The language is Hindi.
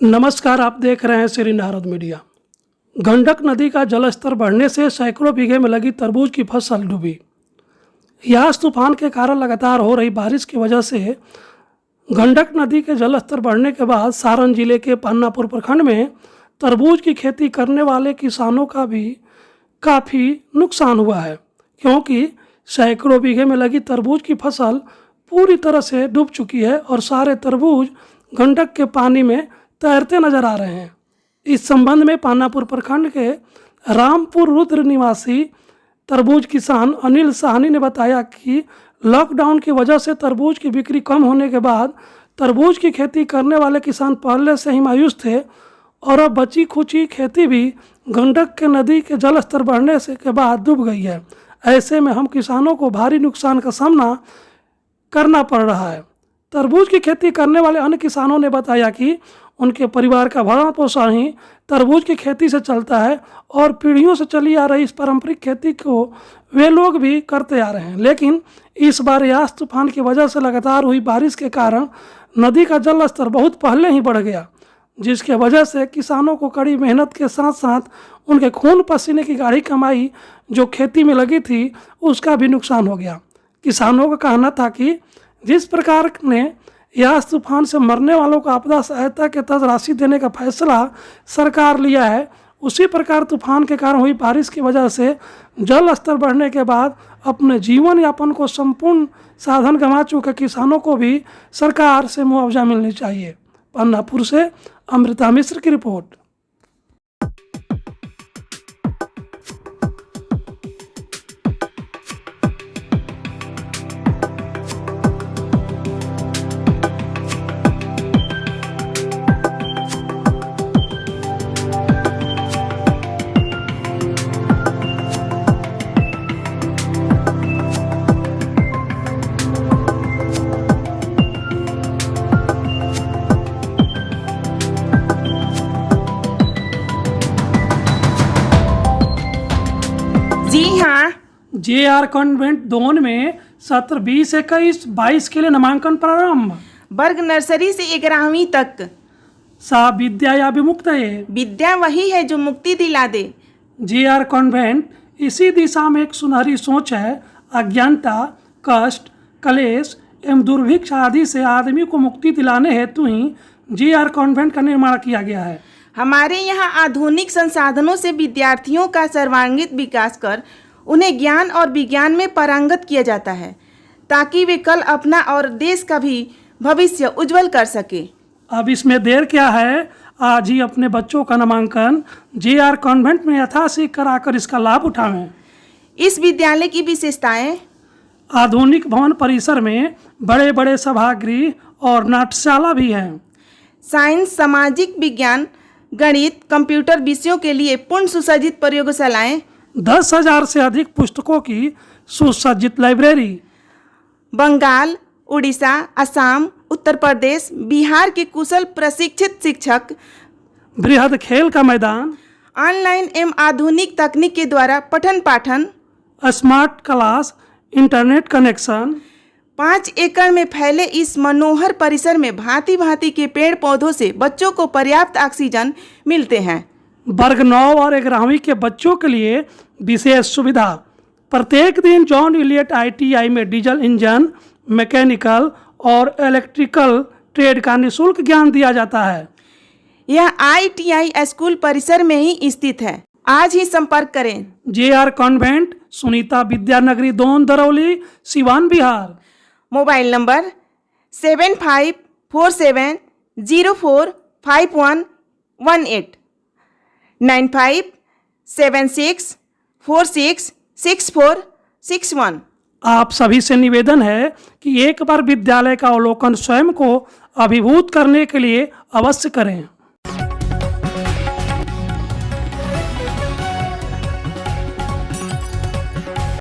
नमस्कार, आप देख रहे हैं श्री नारद मीडिया। गंडक नदी का जलस्तर बढ़ने से सैकड़ों बीघे में लगी तरबूज की फसल डूबी। यास तूफान के कारण लगातार हो रही बारिश की वजह से गंडक नदी के जलस्तर बढ़ने के बाद सारण जिले के पन्नापुर प्रखंड में तरबूज की खेती करने वाले किसानों का भी काफ़ी नुकसान हुआ है, क्योंकि सैकड़ों बीघे में लगी तरबूज की फसल पूरी तरह से डूब चुकी है और सारे तरबूज गंडक के पानी में तैरते नजर आ रहे हैं। इस संबंध में पन्नापुर प्रखंड के रामपुर रुद्र निवासी तरबूज किसान अनिल साहनी ने बताया कि लॉकडाउन की वजह से तरबूज की बिक्री कम होने के बाद तरबूज की खेती करने वाले किसान पहले से ही मायूस थे और अब बची खुची खेती भी गंडक के नदी के जलस्तर बढ़ने से के बाद डूब गई है। ऐसे में हम किसानों को भारी नुकसान का सामना करना पड़ रहा है। तरबूज की खेती करने वाले अन्य किसानों ने बताया कि उनके परिवार का भरण पोषण ही तरबूज की खेती से चलता है और पीढ़ियों से चली आ रही इस पारंपरिक खेती को वे लोग भी करते आ रहे हैं, लेकिन इस बार यास तूफान की वजह से लगातार हुई बारिश के कारण नदी का जल स्तर बहुत पहले ही बढ़ गया, जिसके वजह से किसानों को कड़ी मेहनत के साथ साथ उनके खून पसीने की गाढ़ी कमाई जो खेती में लगी थी उसका भी नुकसान हो गया। किसानों का कहना था कि जिस प्रकार ने यास तूफान से मरने वालों को आपदा सहायता के तहत राशि देने का फैसला सरकार लिया है, उसी प्रकार तूफान के कारण हुई बारिश की वजह से जल स्तर बढ़ने के बाद अपने जीवन यापन को संपूर्ण साधन गंवा चुके किसानों को भी सरकार से मुआवजा मिलनी चाहिए। पन्नापुर से अमृता मिश्र की रिपोर्ट। जी हाँ, JR कॉन्वेंट दोन में सत्र 20-21-22 के लिए नामांकन प्रारंभ। वर्ग नर्सरी से 11वीं तक। सा विद्या या विमुक्त है। विद्या वही है जो मुक्ति दिला दे। JR कॉन्वेंट इसी दिशा में एक सुनहरी सोच है। अज्ञानता, कष्ट, कलेश एवं दुर्भिक्ष आदि से आदमी को मुक्ति दिलाने हेतु ही JR कॉन्वेंट का निर्माण किया गया है। हमारे यहाँ आधुनिक संसाधनों से विद्यार्थियों का सर्वांगीण विकास कर उन्हें ज्ञान और विज्ञान में पारंगत किया जाता है, ताकि वे कल अपना और देश का भी भविष्य उज्जवल कर सके। अब इसमें देर क्या है, आज ही अपने बच्चों का नामांकन JR कॉन्वेंट में यथाशीघ्र कराकर इसका लाभ उठाएं। इस विद्यालय की विशेषताएं: आधुनिक भवन परिसर में बड़े बड़े सभागृह और नाट्यशाला भी हैं। साइंस, सामाजिक विज्ञान, गणित, कंप्यूटर विषयों के लिए पूर्ण सुसज्जित प्रयोगशालाएं। 10,000 से अधिक पुस्तकों की सुसज्जित लाइब्रेरी। बंगाल, उड़ीसा, असम, उत्तर प्रदेश, बिहार के कुशल प्रशिक्षित शिक्षक। बृहद खेल का मैदान। ऑनलाइन एवं आधुनिक तकनीक के द्वारा पठन पाठन। Smart class, internet connection. 5 एकड़ में फैले इस मनोहर परिसर में भांति भांति के पेड़ पौधों से बच्चों को पर्याप्त ऑक्सीजन मिलते हैं। वर्ग 9 और 11वीं के बच्चों के लिए विशेष सुविधा। प्रत्येक दिन जॉन इलियट ITI में डीजल इंजन, मैकेनिकल और इलेक्ट्रिकल ट्रेड का निःशुल्क ज्ञान दिया जाता है। यह ITI स्कूल परिसर में ही स्थित है। आज ही संपर्क करें। JR convent, Sunita Vidyanagari, Don Darauli, Siwan, Bihar. Mobile number 7547045118 9576466461। आप सभी से निवेदन है कि एक बार विद्यालय का अवलोकन स्वयं को अभिभूत करने के लिए अवश्य करें।